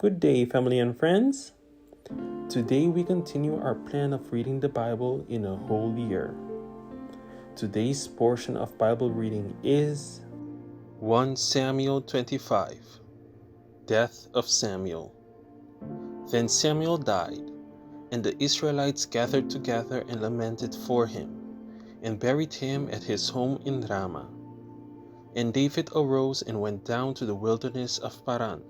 Good day, family and friends. Today we continue our plan of reading the Bible in a whole year. Today's portion of Bible reading is 1 Samuel 25, Death of Samuel. Then Samuel died, and the Israelites gathered together and lamented for him, and buried him at his home in Ramah. And David arose and went down to the wilderness of Paran.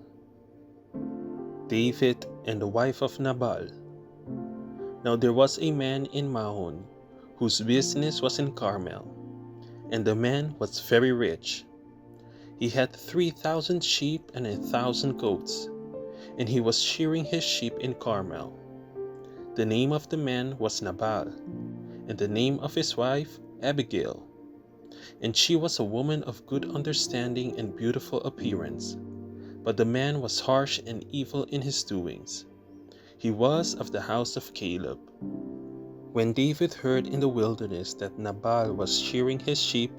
David and the wife of Nabal. Now there was a man in Maon, whose business was in Carmel, and the man was very rich. He had 3,000 sheep and 1,000 goats, and he was shearing his sheep in Carmel. The name of the man was Nabal, and the name of his wife Abigail. And she was a woman of good understanding and beautiful appearance. But the man was harsh and evil in his doings. He was of the house of Caleb. When David heard in the wilderness that Nabal was shearing his sheep,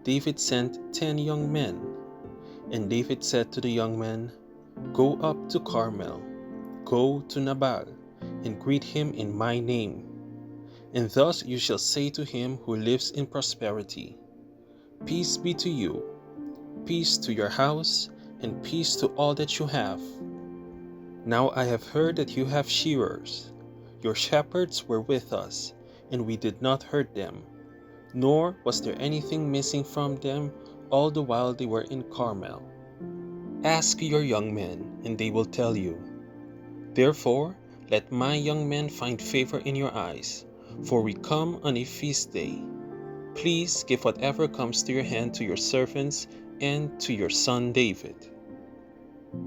David sent 10 young men. And David said to the young men, "Go up to Carmel, go to Nabal, and greet him in my name. And thus you shall say to him who lives in prosperity, Peace be to you, peace to your house, and peace to all that you have. Now I have heard that you have shearers. Your shepherds were with us, and we did not hurt them, nor was there anything missing from them all the while they were in Carmel. Ask your young men, and they will tell you. Therefore, let my young men find favor in your eyes, for we come on a feast day. Please give whatever comes to your hand to your servants and to your son David."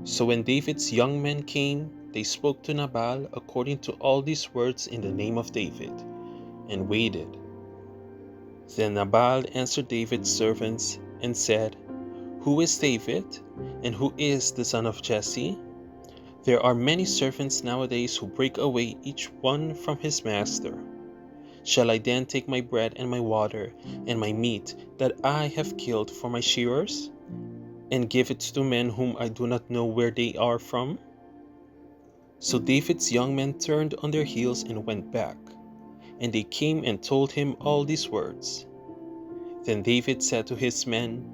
So when David's young men came, they spoke to Nabal according to all these words in the name of David, and waited. Then Nabal answered David's servants and said, "Who is David, and who is the son of Jesse? There are many servants nowadays who break away each one from his master. Shall I then take my bread and my water and my meat that I have killed for my shearers, and give it to men whom I do not know where they are from?" So David's young men turned on their heels and went back, and they came and told him all these words. Then David said to his men,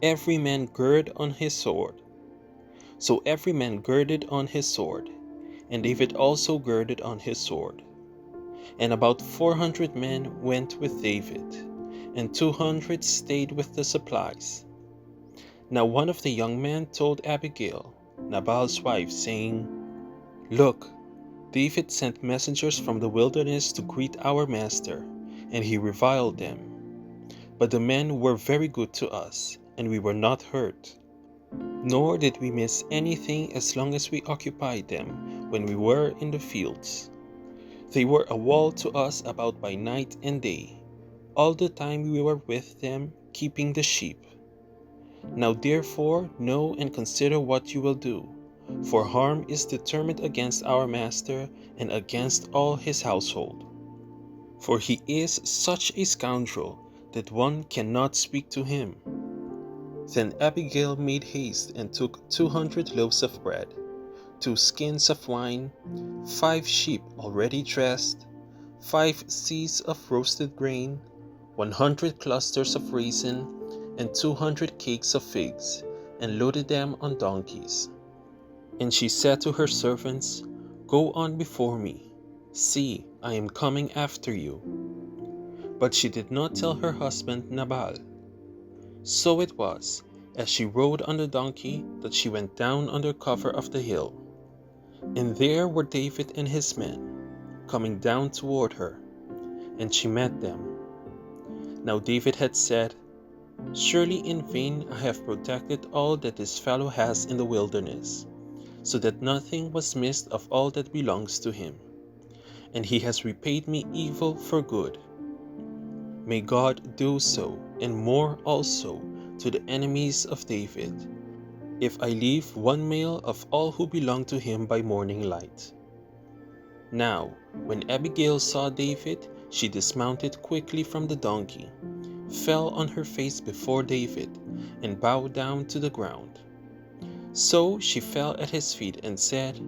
"Every man gird on his sword." So every man girded on his sword, and David also girded on his sword. And about 400 men went with David, and 200 stayed with the supplies. Now one of the young men told Abigail, Nabal's wife, saying, "Look, David sent messengers from the wilderness to greet our master, and he reviled them. But the men were very good to us, and we were not hurt. Nor did we miss anything as long as we occupied them when we were in the fields. They were a wall to us about by night and day, all the time we were with them, keeping the sheep. Now therefore know and consider what you will do, for harm is determined against our master and against all his household. For he is such a scoundrel that one cannot speak to him." Then Abigail made haste and took 200 loaves of bread, 2 skins of wine, 5 sheep already dressed, 5 seahs of roasted grain, 100 clusters of raisin, and 200 cakes of figs, and loaded them on donkeys. And she said to her servants, "Go on before me. See, I am coming after you." But she did not tell her husband Nabal. So it was, as she rode on the donkey, that she went down under cover of the hill. And there were David and his men, coming down toward her, and she met them. Now David had said, "Surely in vain I have protected all that this fellow has in the wilderness, so that nothing was missed of all that belongs to him. And he has repaid me evil for good. May God do so, and more also, to the enemies of David, if I leave one male of all who belong to him by morning light." Now, when Abigail saw David, she dismounted quickly from the donkey, fell on her face before David, and bowed down to the ground. So she fell at his feet and said,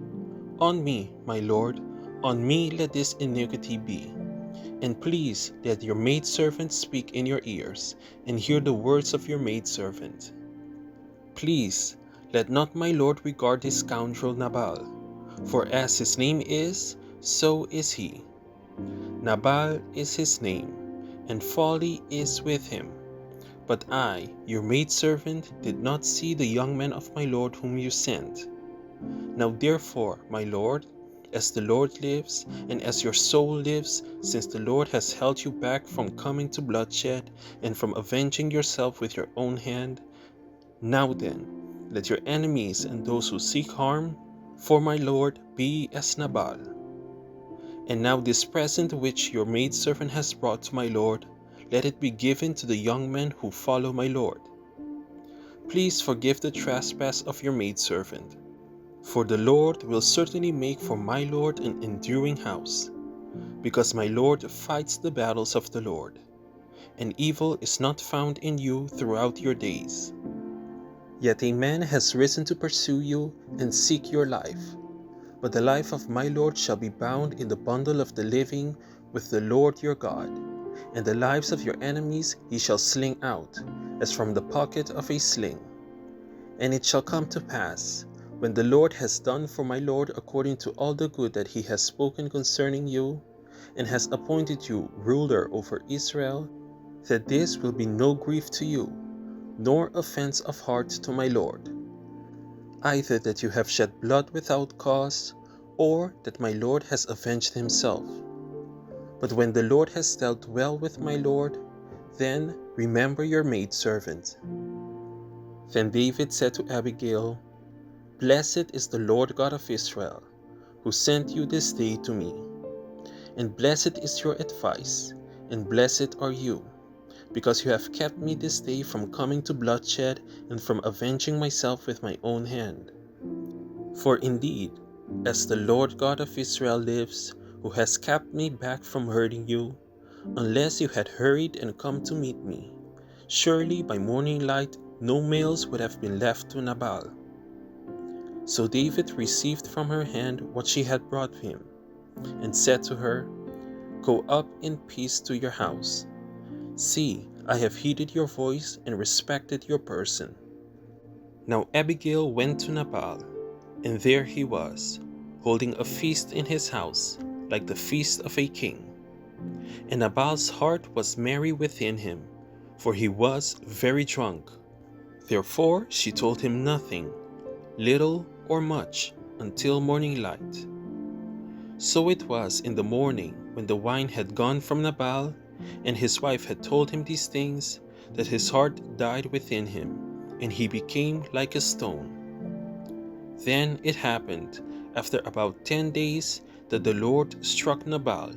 On me, my lord, on me let this iniquity be. And please let your maidservant speak in your ears, and hear the words of your maidservant. Please let not my lord regard this scoundrel Nabal, for as his name is, so is he. Nabal is his name, and folly is with him. But I, your maidservant, did not see the young man of my lord whom you sent. Now therefore, my lord, as the Lord lives, and as your soul lives, since the Lord has held you back from coming to bloodshed, and from avenging yourself with your own hand, now then, let your enemies and those who seek harm for my lord be as Nabal. And now this present which your maidservant has brought to my lord, let it be given to the young men who follow my lord. Please forgive the trespass of your maidservant, for the Lord will certainly make for my lord an enduring house, because my lord fights the battles of the Lord, and evil is not found in you throughout your days. Yet a man has risen to pursue you and seek your life, but the life of my lord shall be bound in the bundle of the living with the Lord your God, and the lives of your enemies he shall sling out, as from the pocket of a sling. And it shall come to pass, when the Lord has done for my lord according to all the good that he has spoken concerning you, and has appointed you ruler over Israel, that this will be no grief to you, nor offense of heart to my lord, either that you have shed blood without cause, or that my lord has avenged himself. But when the Lord has dealt well with my lord, then remember your maidservant. Then David said to Abigail, Blessed is the Lord God of Israel, who sent you this day to me. And blessed is your advice, and blessed are you, because you have kept me this day from coming to bloodshed and from avenging myself with my own hand. For indeed, as the Lord God of Israel lives, who has kept me back from hurting you, unless you had hurried and come to meet me, surely by morning light no males would have been left to Nabal. So David received from her hand what she had brought him, and said to her, Go up in peace to your house. See, I have heeded your voice and respected your person. Now Abigail went to Nabal, and there he was, holding a feast in his house, like the feast of a king. And Nabal's heart was merry within him, for he was very drunk. Therefore she told him nothing, little or much, until morning light. So it was in the morning, when the wine had gone from Nabal, and his wife had told him these things, that his heart died within him, and he became like a stone. Then it happened, after about 10 days, that the Lord struck Nabal,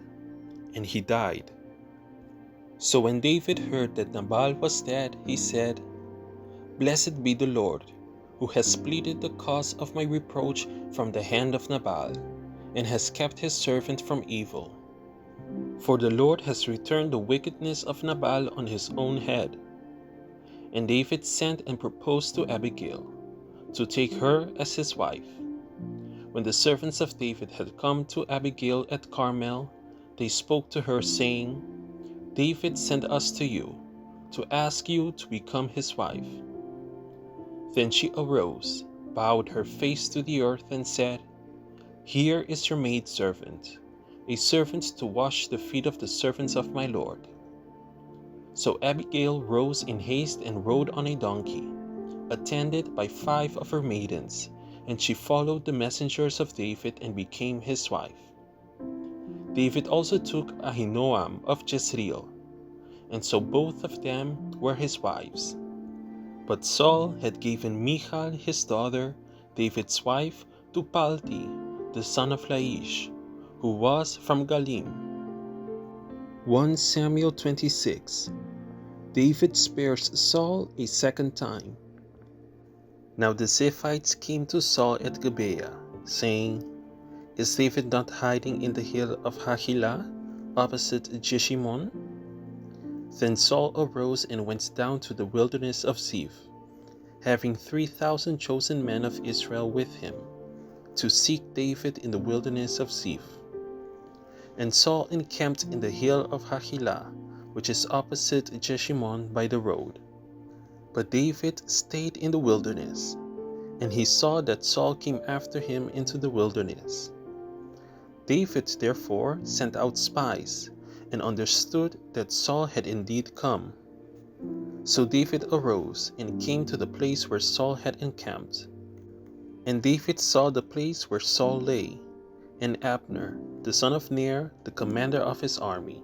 and he died. So when David heard that Nabal was dead, he said, Blessed be the Lord, who has pleaded the cause of my reproach from the hand of Nabal, and has kept his servant from evil. For the Lord has returned the wickedness of Nabal on his own head. And David sent and proposed to Abigail, to take her as his wife. When the servants of David had come to Abigail at Carmel, they spoke to her, saying, David sent us to you, to ask you to become his wife. Then she arose, bowed her face to the earth, and said, Here is your maidservant, a servant to wash the feet of the servants of my lord. So Abigail rose in haste and rode on a donkey, attended by 5 of her maidens, and she followed the messengers of David and became his wife. David also took Ahinoam of Jezreel, and so both of them were his wives. But Saul had given Michal his daughter, David's wife, to Palti, the son of Laish, who was from Galim. 1 Samuel 26. David spares Saul a second time. Now the Ziphites came to Saul at Gibeah, saying, Is David not hiding in the hill of Hachilah, opposite Jeshimon? Then Saul arose and went down to the wilderness of Ziph. having 3,000 chosen men of Israel with him, to seek David in the wilderness of Ziph. And Saul encamped in the hill of Hachilah, which is opposite Jeshimon by the road. But David stayed in the wilderness, and he saw that Saul came after him into the wilderness. David therefore sent out spies, and understood that Saul had indeed come. So David arose and came to the place where Saul had encamped. And David saw the place where Saul lay, and Abner, the son of Ner, the commander of his army.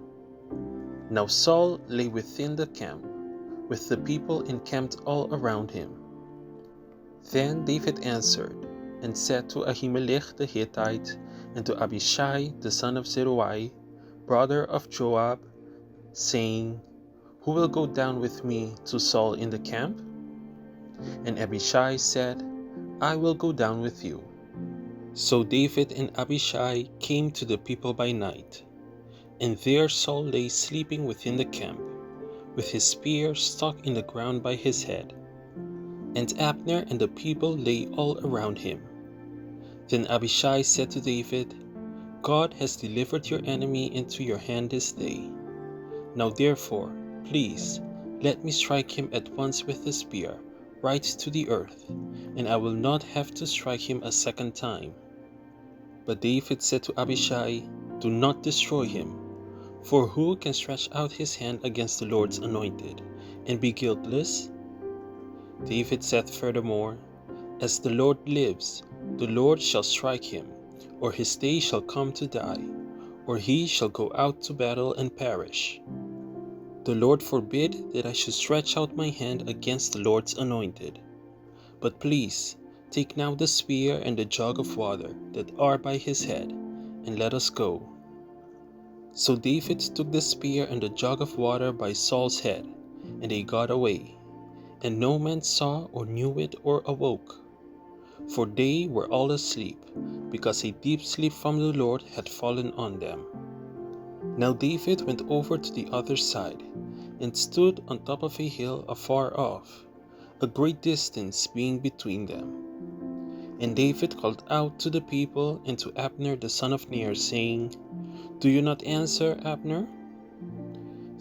Now Saul lay within the camp, with the people encamped all around him. Then David answered, and said to Ahimelech the Hittite, and to Abishai the son of Zeruiah, brother of Joab, saying, Who will go down with me to Saul in the camp? And Abishai said, I will go down with you. So David and Abishai came to the people by night, and there Saul lay sleeping within the camp, with his spear stuck in the ground by his head. And Abner and the people lay all around him. Then Abishai said to David, God has delivered your enemy into your hand this day. Now therefore, please, let me strike him at once with the spear, right to the earth, and I will not have to strike him a second time. But David said to Abishai, Do not destroy him, for who can stretch out his hand against the Lord's anointed, and be guiltless? David said furthermore, As the Lord lives, the Lord shall strike him, or his day shall come to die, or he shall go out to battle and perish. The Lord forbid that I should stretch out my hand against the Lord's anointed. But please, take now the spear and the jug of water that are by his head, and let us go. So David took the spear and the jug of water by Saul's head, and they got away, and no man saw or knew it or awoke. For they were all asleep, because a deep sleep from the Lord had fallen on them. Now David went over to the other side, and stood on top of a hill afar off, a great distance being between them. And David called out to the people and to Abner the son of Ner, saying, Do you not answer, Abner?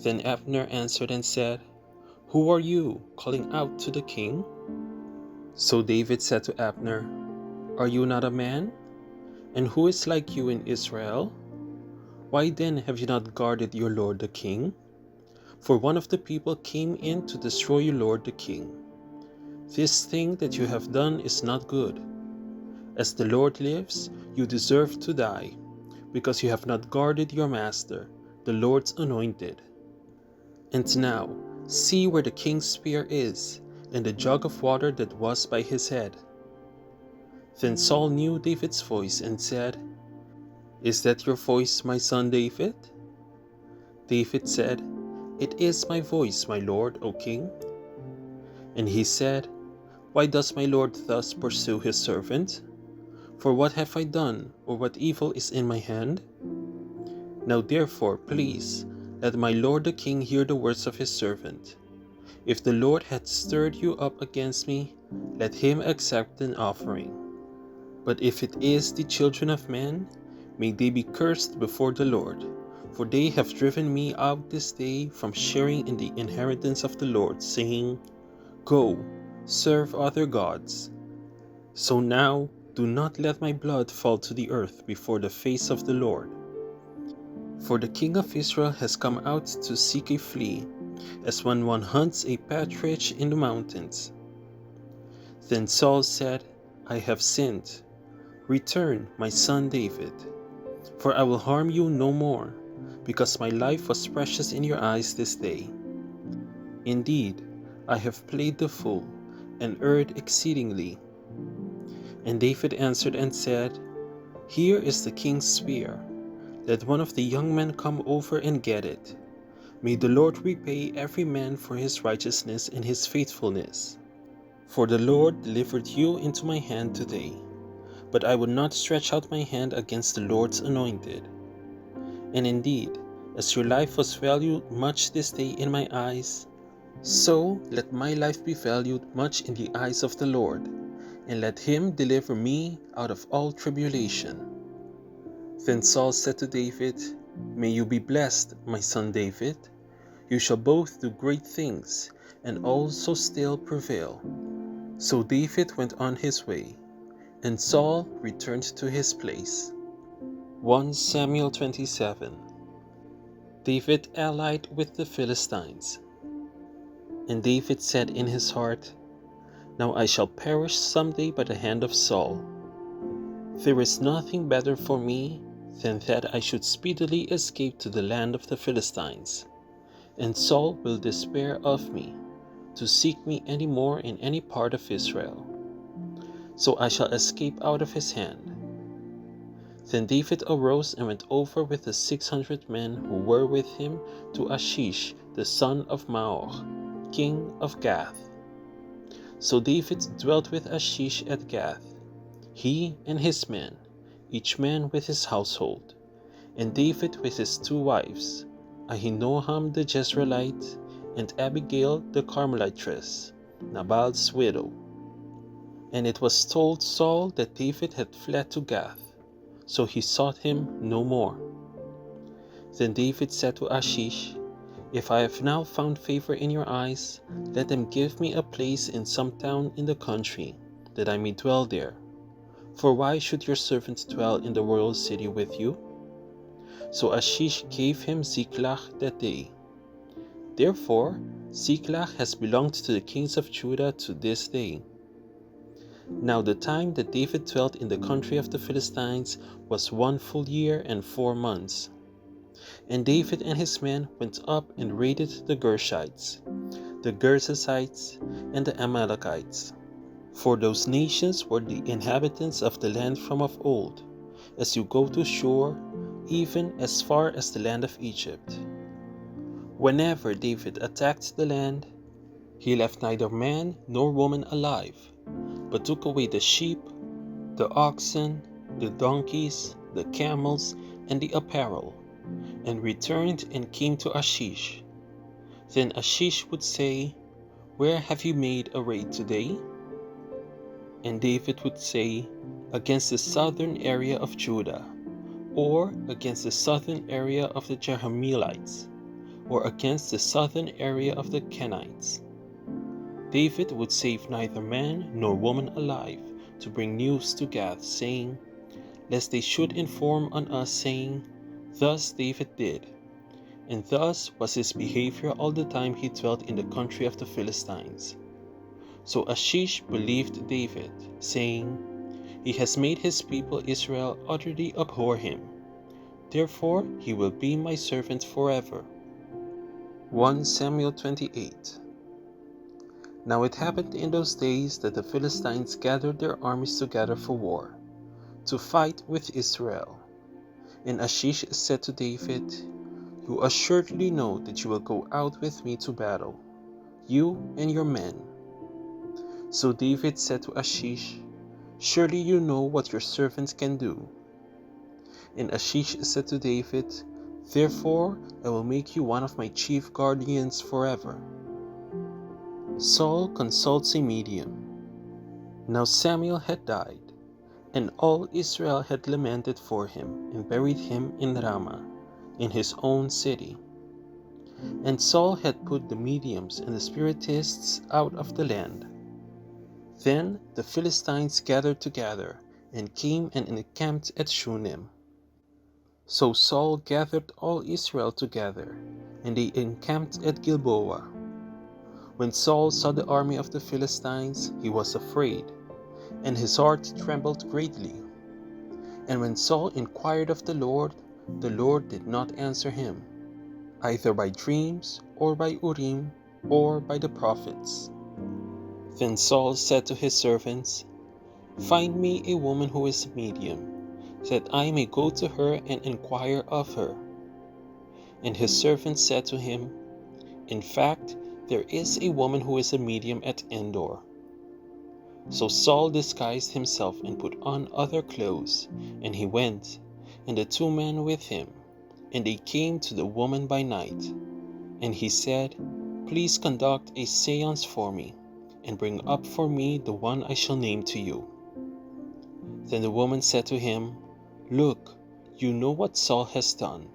Then Abner answered and said, Who are you, calling out to the king? So David said to Abner, Are you not a man? And who is like you in Israel? Why then have you not guarded your lord the king? For one of the people came in to destroy your lord the king. This thing that you have done is not good. As the Lord lives, you deserve to die, because you have not guarded your master, the Lord's anointed. And now, see where the king's spear is, and the jug of water that was by his head. Then Saul knew David's voice and said, Is that your voice, my son David? David said, It is my voice, my lord, O king. And he said, Why does my lord thus pursue his servant? For what have I done, or what evil is in my hand? Now therefore, please, let my lord the king hear the words of his servant. If the Lord hath stirred you up against me, let him accept an offering. But if it is the children of men, may they be cursed before the Lord, for they have driven me out this day from sharing in the inheritance of the Lord, saying, Go, serve other gods. So now, do not let my blood fall to the earth before the face of the Lord. For the king of Israel has come out to seek a flea, as when one hunts a partridge in the mountains. Then Saul said, I have sinned. Return, my son David, for I will harm you no more, because my life was precious in your eyes this day. Indeed, I have played the fool, and erred exceedingly. And David answered and said, Here is the king's spear. Let one of the young men come over and get it. May the Lord repay every man for his righteousness and his faithfulness. For the Lord delivered you into my hand today, but I would not stretch out my hand against the Lord's anointed. And indeed, as your life was valued much this day in my eyes, So let my life be valued much in the eyes of the Lord, and let him deliver me out of all tribulation." Then Saul said to David, "May you be blessed, my son David. You shall both do great things, and also still prevail." So David went on his way, and Saul returned to his place. 1 Samuel 27. David allied with the Philistines. And David said in his heart, "Now I shall perish someday by the hand of Saul. There is nothing better for me than that I should speedily escape to the land of the Philistines, and Saul will despair of me, to seek me any more in any part of Israel. So I shall escape out of his hand." Then David arose and went over with the 600 men who were with him to Achish the son of Maoch, king of Gath. So David dwelt with Achish at Gath, he and his men, each man with his household, and David with his 2 wives, Ahinoam the Jezreelite, and Abigail the Carmelitess, Nabal's widow. And it was told Saul that David had fled to Gath, so he sought him no more. Then David said to Achish, "If I have now found favor in your eyes, let them give me a place in some town in the country, that I may dwell there. For why should your servant dwell in the royal city with you?" So Achish gave him Ziklag that day. Therefore Ziklag has belonged to the kings of Judah to this day. Now the time that David dwelt in the country of the Philistines was 1 full year and 4 months. And David and his men went up and raided the Gershites, the Gerzezites, and the Amalekites. For those nations were the inhabitants of the land from of old, as you go to Shur, even as far as the land of Egypt. Whenever David attacked the land, he left neither man nor woman alive, but took away the sheep, the oxen, the donkeys, the camels, and the apparel, and returned and came to Achish. Then Achish would say, "Where have you made a raid today?" And David would say, "Against the southern area of Judah, or against the southern area of the Jerahmeelites, or against the southern area of the Kenites." David would save neither man nor woman alive to bring news to Gath, saying, lest they should inform on us, saying, "Thus David did." And thus was his behavior all the time he dwelt in the country of the Philistines. So Achish believed David, saying, "He has made his people Israel utterly abhor him. Therefore he will be my servant forever." 1 Samuel 28. Now it happened in those days that the Philistines gathered their armies together for war, to fight with Israel. And Achish said to David, "You assuredly know that you will go out with me to battle, you and your men." So David said to Achish, "Surely you know what your servant can do." And Achish said to David, "Therefore I will make you one of my chief guardians forever." Saul consults a medium. Now Samuel had died, and all Israel had lamented for him and buried him in Ramah, in his own city. And Saul had put the mediums and the spiritists out of the land. Then the Philistines gathered together and came and encamped at Shunem. So Saul gathered all Israel together, and they encamped at Gilboa. When Saul saw the army of the Philistines, he was afraid, and his heart trembled greatly. And when Saul inquired of the Lord did not answer him, either by dreams, or by Urim, or by the prophets. Then Saul said to his servants, "Find me a woman who is a medium, that I may go to her and inquire of her." And his servants said to him, "In fact, there is a woman who is a medium at Endor." So Saul disguised himself and put on other clothes, and he went, and the 2 men with him, and they came to the woman by night. And he said, please conduct a seance for me, and bring up for me the one I shall name to you." Then the woman said to him, "Look, you know what Saul has done,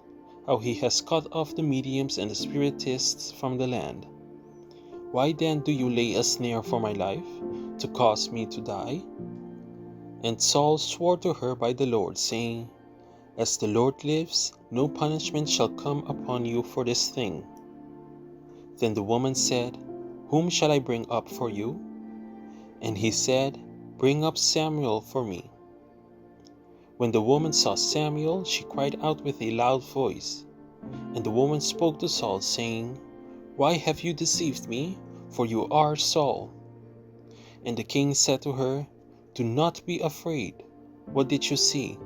how he has cut off the mediums and the spiritists from the land. Why then do you lay a snare for my life, to cause me to die?" And Saul swore to her by the Lord, saying, "As the Lord lives, no punishment shall come upon you for this thing." Then the woman said, "Whom shall I bring up for you?" And he said, "Bring up Samuel for me." When the woman saw Samuel, she cried out with a loud voice. And the woman spoke to Saul, saying, "Why have you deceived me? For you are Saul." And the king said to her, "Do not be afraid. What did you see?"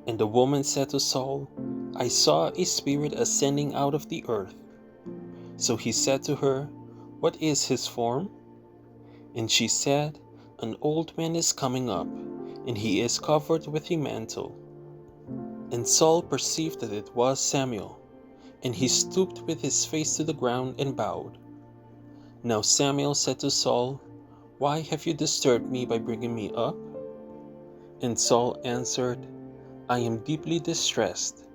And the woman said to Saul, "I saw a spirit ascending out of the earth." So he said to her, "What is his form?" And she said, "An old man is coming up, and he is covered with a mantle." And Saul perceived that it was Samuel, and he stooped with his face to the ground and bowed. Now Samuel said to Saul, "Why have you disturbed me by bringing me up?" And Saul answered, "I am deeply distressed,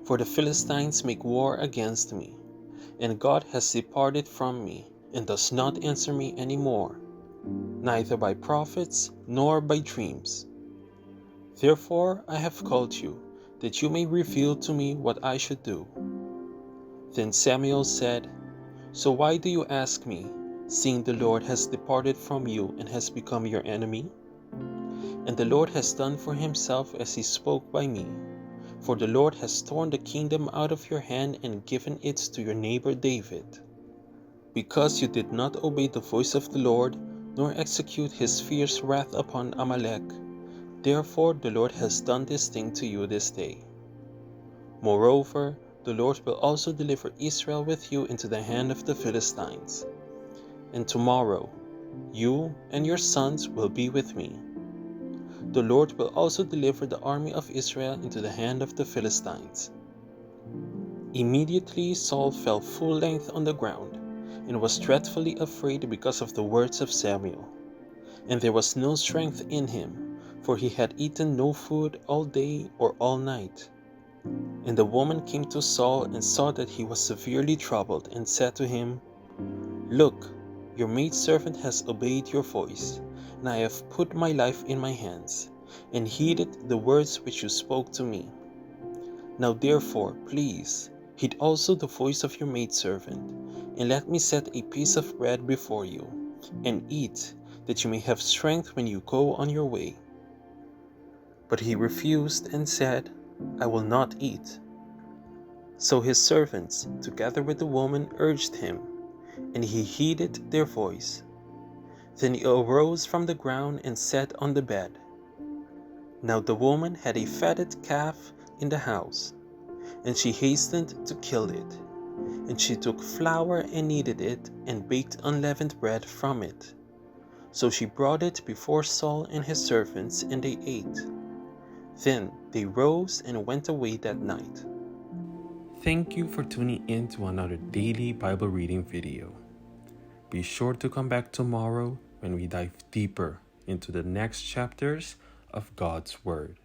for the Philistines make war against me, and God has departed from me, and does not answer me any more, neither by prophets nor by dreams. Therefore I have called you, that you may reveal to me what I should do." Then Samuel said, "So why do you ask me, seeing the Lord has departed from you and has become your enemy? And the Lord has done for himself as he spoke by me, for the Lord has torn the kingdom out of your hand and given it to your neighbor David. Because you did not obey the voice of the Lord, nor execute his fierce wrath upon Amalek, therefore the Lord has done this thing to you this day. Moreover, the Lord will also deliver Israel with you into the hand of the Philistines. And tomorrow, you and your sons will be with me. The Lord will also deliver the army of Israel into the hand of the Philistines." Immediately Saul fell full length on the ground, and was dreadfully afraid because of the words of Samuel. And there was no strength in him, for he had eaten no food all day or all night. And the woman came to Saul and saw that he was severely troubled, and said to him, "Look, your maidservant has obeyed your voice, and I have put my life in my hands, and heeded the words which you spoke to me. Now therefore, please, heed also the voice of your maidservant, and let me set a piece of bread before you, and eat, that you may have strength when you go on your way." But he refused and said, "I will not eat." So his servants, together with the woman, urged him, and he heeded their voice. Then he arose from the ground and sat on the bed. Now the woman had a fatted calf in the house, and she hastened to kill it. And she took flour and kneaded it, and baked unleavened bread from it. So she brought it before Saul and his servants, and they ate. Then they rose and went away that night. Thank you for tuning in to another daily Bible reading video. Be sure to come back tomorrow when we dive deeper into the next chapters of God's Word.